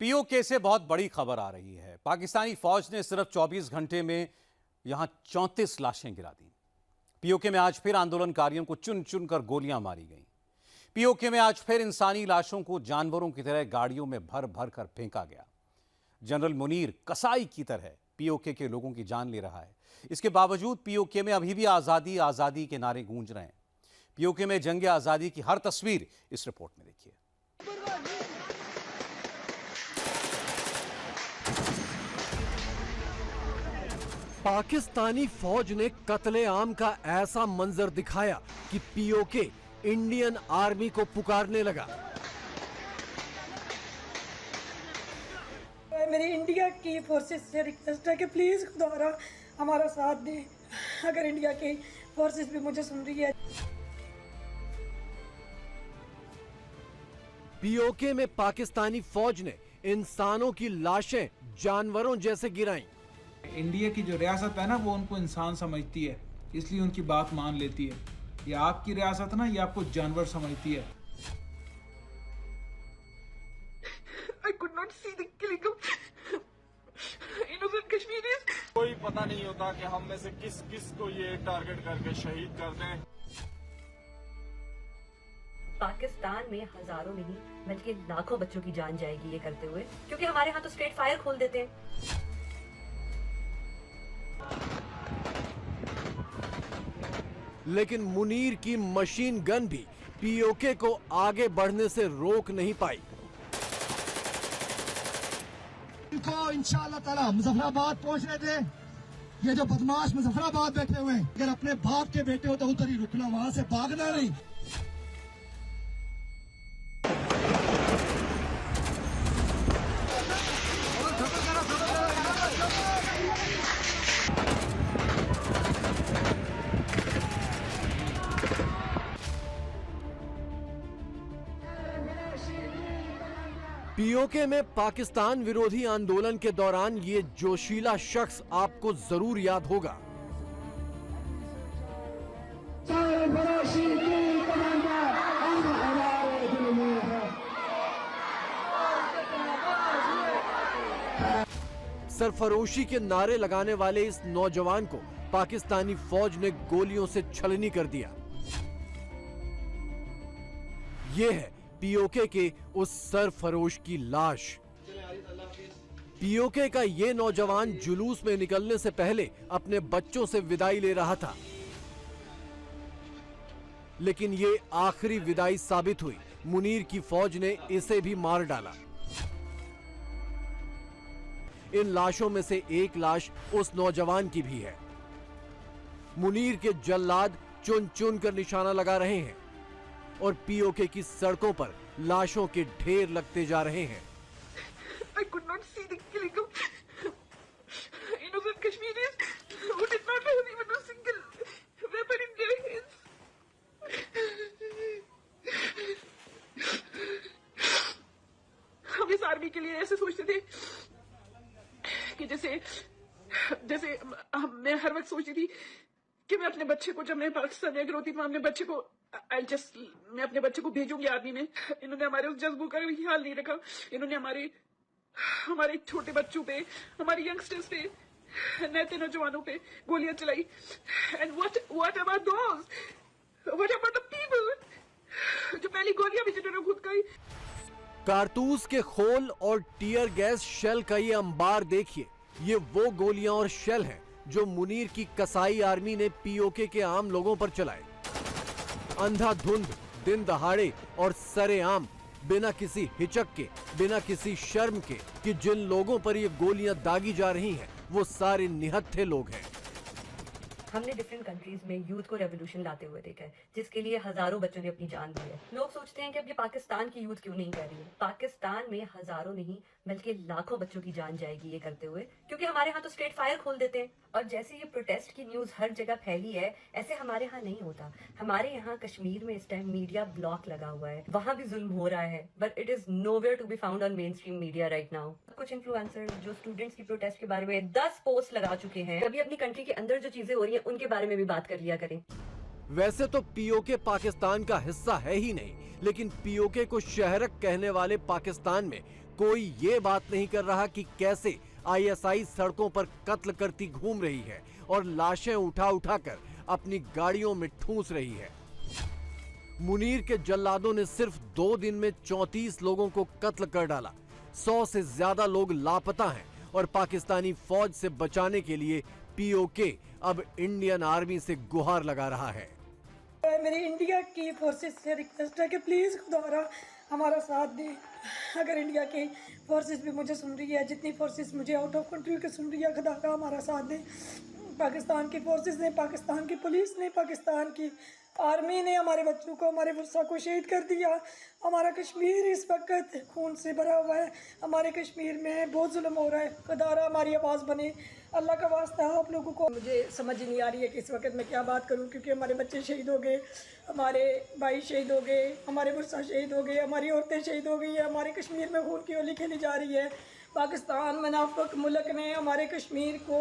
PoK से बहुत बड़ी खबर आ रही है। पाकिस्तानी फौज ने सिर्फ 24 घंटे में यहां 34 लाशें गिरा दी। पीओके में आज फिर आंदोलनकारियों को चुन चुन कर गोलियां मारी गईं। पीओके में आज फिर इंसानी लाशों को जानवरों की तरह गाड़ियों में भर भर कर फेंका गया। जनरल मुनीर कसाई की तरह पीओके के लोगों की जान ले रहा है। इसके बावजूद पीओके में अभी भी आजादी आजादी के नारे गूंज रहे हैं। पीओके में जंग आजादी की हर तस्वीर इस रिपोर्ट में देखिए। पाकिस्तानी फौज ने कत्ले-आम का ऐसा मंजर दिखाया कि पीओके इंडियन आर्मी को पुकारने लगा। मेरी इंडिया की फोर्सेस से रिक्वेस्ट है कि प्लीज दोबारा हमारा साथ दें, अगर इंडिया की फोर्सेस भी मुझे सुन रही है। पीओके में पाकिस्तानी फौज ने इंसानों की लाशें जानवरों जैसे गिराईं। इंडिया की जो रियासत है ना, वो उनको इंसान समझती है, इसलिए उनकी बात मान लेती है। ये आपकी रियासत ना, ये आपको जानवर समझती है। I could not see the killing of innocent Kashmiris. कोई पता नहीं होता कि हम में से किस किस को ये टारगेट करके शहीद कर दें। पाकिस्तान में हजारों नहीं बल्कि लाखों बच्चों की जान जाएगी ये करते हुए, क्योंकि हमारे यहाँ तो स्ट्रेट फायर खोल देते हैं। लेकिन मुनीर की मशीन गन भी पीओके को आगे बढ़ने से रोक नहीं पाई। इनको इंशाअल्लाह ताला मुजफ्फराबाद पहुंचने दें। ये जो बदमाश मुजफ्फराबाद बैठे हुए हैं, अगर अपने बाप के बेटे हो तो उधर ही रुकना, वहां से भागना नहीं। पीओके में पाकिस्तान विरोधी आंदोलन के दौरान ये जोशीला शख्स आपको जरूर याद होगा। सरफरोशी के नारे लगाने वाले इस नौजवान को पाकिस्तानी फौज ने गोलियों से छलनी कर दिया। यह है पीओके के उस सरफरोश की लाश। पीओके का ये नौजवान जुलूस में निकलने से पहले अपने बच्चों से विदाई ले रहा था, लेकिन ये आखिरी विदाई साबित हुई। मुनीर की फौज ने इसे भी मार डाला। इन लाशों में से एक लाश उस नौजवान की भी है। मुनीर के जल्लाद चुन चुन कर निशाना लगा रहे हैं और पीओके की सड़कों पर लाशों के ढेर लगते जा रहे हैं। I could not see the killing of innocent Kashmiris who did not have even a single weapon in their hands. हम इस आर्मी के लिए ऐसे सोचते थे कि जैसे मैं हर वक्त सोचती थी कि मैं अपने बच्चे को, जब मैं पाकिस्तान में अगर होती तो मैं अपने बच्चे को मैं अपने बच्चे को भेजूंगी आर्मी में। इन्होंने हमारे उस जज्बों का भी ख्याल नहीं रखा। इन्होंने हमारे छोटे बच्चों पे, हमारे यंगस्टर्स पे, नए नौजवानों पे गोलियां चलाई। And what about those? What about the people जो पहली गोलियां भी जिन्होंने खुद खाई? कारतूस के खोल और टीयर गैस शेल का ये अंबार देखिए। ये वो गोलियां और शेल हैं जो मुनीर की कसाई आर्मी ने पीओके के आम लोगों पर चलाए। अंधाधुंध, दिन दहाड़े और सरेआम, बिना किसी हिचक के, बिना किसी शर्म के कि जिन लोगों पर ये गोलियां दागी जा रही हैं, वो सारे निहत्थे लोग हैं। हमने डिफरेंट कंट्रीज में यूथ को रेवोल्यूशन लाते हुए देखा है, जिसके लिए हजारों बच्चों ने अपनी जान दी है। लोग सोचते हैं कि अब ये पाकिस्तान की यूथ क्यों नहीं कर रही है। पाकिस्तान में हजारों नहीं बल्कि लाखों बच्चों की जान जाएगी ये करते हुए, क्योंकि हमारे यहाँ तो स्ट्रेट फायर खोल देते हैं। और जैसे ये प्रोटेस्ट की न्यूज हर जगह फैली है, ऐसे हमारे यहाँ नहीं होता। हमारे यहाँ कश्मीर में इस टाइम मीडिया ब्लॉक लगा हुआ है, वहाँ भी जुल्म हो रहा है, but it is nowhere to be found on mainstream media right now. कुछ इन्फ्लुएंसर जो स्टूडेंट्स की प्रोटेस्ट के बारे में 10 पोस्ट लगा चुके हैं। कभी अपनी कंट्री के अंदर जो चीजें हो रही हैं उनके बारे में भी बात कर लिया करें। वैसे तो पीओके पाकिस्तान का हिस्सा है ही नहीं, लेकिन पीओके को शहरक कहने वाले पाकिस्तान में कोई ये बात नहीं कर रहा कि कैसे आईएसआई सड़कों पर कत्ल करती घूम रही है और लाशें उठा उठाकर अपनी गाड़ियों में ठूंस रही है। मुनीर के जल्लादों ने सिर्फ 2 दिन में 34 लोगों को कत्ल कर डाला। 100 से ज्यादा लोग लापता हैं और पाकिस्तानी फौज से बचाने के लिए पीओके अब इंडियन आर्मी से गुहार लगा रहा है। मेरी इंडिया की फोर्सेस से रिक्वेस्ट है कि प्लीज़ खुदारा हमारा साथ दें। अगर इंडिया की फोर्सेस भी मुझे सुन रही है, जितनी फोर्सेस मुझे आउट ऑफ कंट्री के सुन रही है, खुदारा हमारा साथ दें। पाकिस्तान की फोर्सेस ने, पाकिस्तान की पुलिस ने, पाकिस्तान की आर्मी ने हमारे बच्चों को, हमारे वर्षा को शहीद कर दिया। हमारा कश्मीर इस वक्त खून से भरा हुआ है। हमारे कश्मीर में बहुत जुल्म हो रहा है। खुदारा हमारी आवाज़ बने। अल्लाह का वास्ता है आप लोगों को। मुझे समझ ही नहीं आ रही है कि इस वक्त मैं क्या बात करूं, क्योंकि हमारे बच्चे शहीद हो गए, हमारे भाई शहीद हो गए, हमारे वर्षा शहीद हो गए, हमारी औरतें शहीद हो गई है। हमारे कश्मीर में खून की होली खेली जा रही है। पाकिस्तान मुनाफिक मुल्क ने हमारे कश्मीर को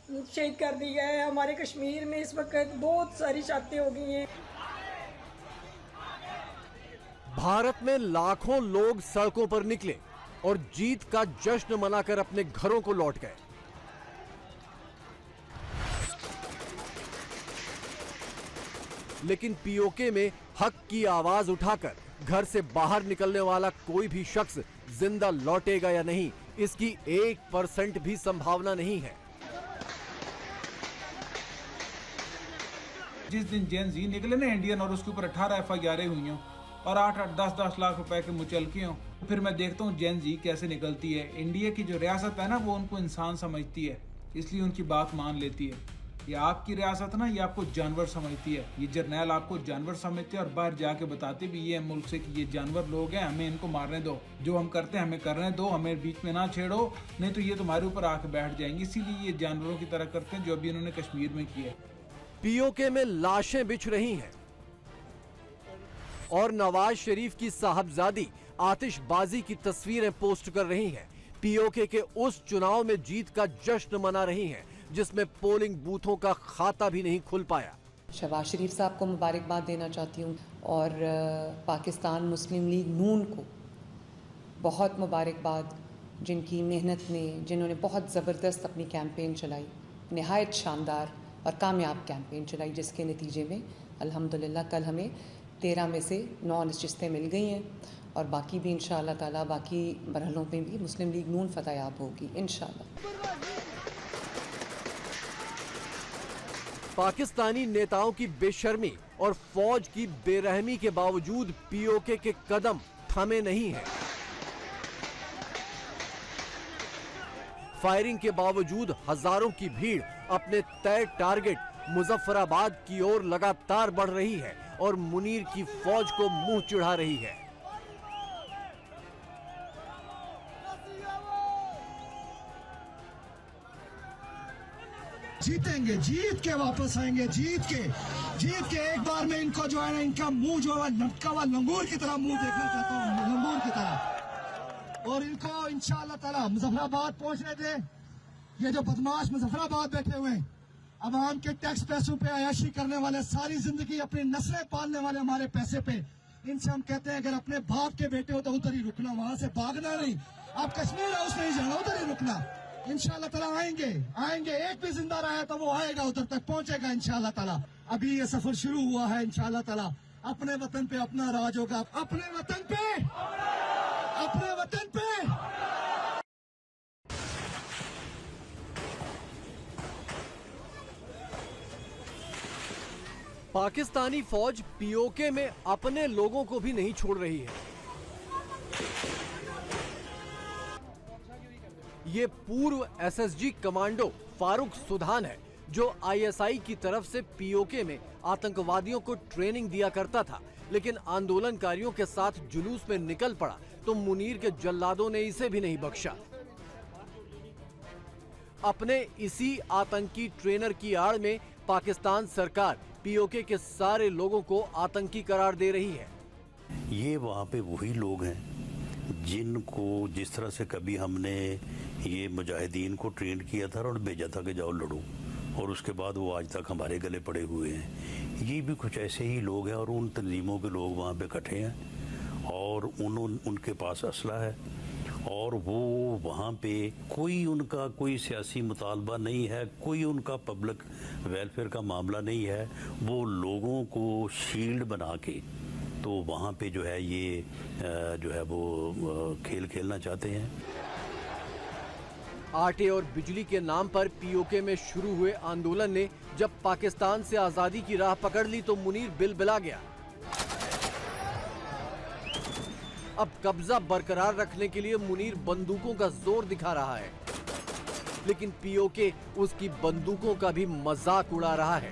शहीद कर दिया है। हमारे कश्मीर में इस वक्त बहुत सारी शहादतें हो गई हैं। भारत में लाखों लोग सड़कों पर निकले और जीत का जश्न मनाकर अपने घरों को लौट गए। लेकिन पीओके में हक की आवाज उठाकर घर से बाहर निकलने वाला कोई भी शख्स जिंदा लौटेगा या नहीं, इसकी 1% भी संभावना नहीं है। जिस दिन जेन जी निकले ना इंडियन और उसके ऊपर 18 FIR हुई हों और 8-8, 10-10 लाख रुपए के मुचलके हों, फिर मैं देखता हूँ जेन जी कैसे निकलती है। इंडिया की जो रियासत है ना, वो उनको इंसान समझती है, इसलिए उनकी बात मान लेती है। ये आपकी रियासत ना, ये आपको जानवर समझती है। ये जर्नैल आपको जानवर समझते हैं और बाहर जाके बताते भी ये मुल्क से कि ये जानवर लोग हैं, हमें इनको मारने दो, जो हम करते हैं हमें करने दो, हमें बीच में ना छेड़ो, नहीं तो ये तुम्हारे ऊपर आके बैठ जाएंगे। इसीलिए ये जानवरों की तरह करते हैं, जो अभी इन्होंने कश्मीर में किया। पीओके में लाशें बिछ रही हैं और नवाज शरीफ की साहबजादी आतिशबाजी की तस्वीरें पोस्ट कर रही हैं। पीओके के उस चुनाव में जीत का जश्न मना रही हैं जिसमें पोलिंग बूथों का खाता भी नहीं खुल पाया। शहबाज शरीफ साहब को मुबारकबाद देना चाहती हूँ और पाकिस्तान मुस्लिम लीग नून को बहुत मुबारकबाद, जिनकी मेहनत में, जिन्होंने बहुत ज़बरदस्त अपनी कैंपेन चलाई, नहायत शानदार और कामयाब कैंपेन चलाई, जिसके नतीजे में अल्हम्दुलिल्लाह कल हमें 13 में से 9 नशिस्तें मिल गई हैं और बाकी भी इंशाअल्लाह ताला बाकी मरहलों में भी मुस्लिम लीग नून फतहयाब होगी इंशाअल्लाह। पाकिस्तानी नेताओं की बेशर्मी और फौज की बेरहमी के बावजूद पीओके के कदम थमे नहीं हैं। फायरिंग के बावजूद हजारों की भीड़ अपने तय टारगेट मुजफ्फराबाद की ओर लगातार बढ़ रही है और मुनीर की फौज को मुंह चिढ़ा रही है। जीतेंगे, जीत के वापस आएंगे, जीत के एक बार में इनको जो है ना, इनका मुंह जो है लटका हुआ लंगूर की तरह मुंह देखना चाहता हूँ, लंगूर की तरह। और इनको इंशाअल्लाह ताला मुजफ्फराबाद पहुंचने दे। ये जो बदमाश मुजफ्फराबाद बैठे हुए हैं, अवाम के टैक्स पैसों पे अयाशी करने वाले, सारी जिंदगी अपनी नस्लें पालने वाले हमारे पैसे पे, इनसे हम कहते हैं अगर अपने बाप के बेटे हो तो उधर ही रुकना, वहां से भागना नहीं। आप कश्मीर हाउस नहीं जाना, उधर ही रुकना। इंशाअल्लाह ताला आएंगे, एक भी जिंदा रहा तो वो आएगा, उधर तक पहुंचेगा इंशाअल्लाह ताला। अभी ये सफर शुरू हुआ है, इंशाअल्लाह ताला अपने वतन पे अपना राज होगा, अपने वतन पे, अपने वतन पे। पाकिस्तानी फौज पीओके में अपने लोगों को भी नहीं छोड़ रही है। ये पूर्व एसएसजी कमांडो फारूक सुधान है, जो आईएसआई की तरफ से पीओके में आतंकवादियों को ट्रेनिंग दिया करता था, लेकिन आंदोलनकारियों के साथ जुलूस में निकल पड़ा तो मुनीर के जल्लादों ने इसे भी नहीं बख्शा। अपने इसी आतंकी ट्रेनर की आड़ में पाकिस्तान सरकार पीओके के सारे लोगों को आतंकी करार दे रही है। ये वहाँ पे वही लोग हैं जिनको जिस तरह से कभी हमने ये मुजाहिदीन को ट्रेन किया था और भेजा था कि जाओ लड़ो, और उसके बाद वो आज तक हमारे गले पड़े हुए हैं। ये भी कुछ ऐसे ही लोग हैं और उन तंजीमों के लोग वहाँ पे इकट्ठे हैं और उनके पास असला है और वो वहाँ पे कोई उनका कोई सियासी मुतालबा नहीं है, कोई उनका पब्लिक वेलफेयर का मामला नहीं है। वो लोगों को शील्ड बना के तो वहाँ पे जो है ये जो है वो खेल खेलना चाहते हैं। आटे और बिजली के नाम पर पीओके में शुरू हुए आंदोलन ने जब पाकिस्तान से आजादी की राह पकड़ ली तो मुनीर बिलबिला गया। अब कब्जा बरकरार रखने के लिए मुनीर बंदूकों का जोर दिखा रहा है, लेकिन पीओके उसकी बंदूकों का भी मजाक उड़ा रहा है।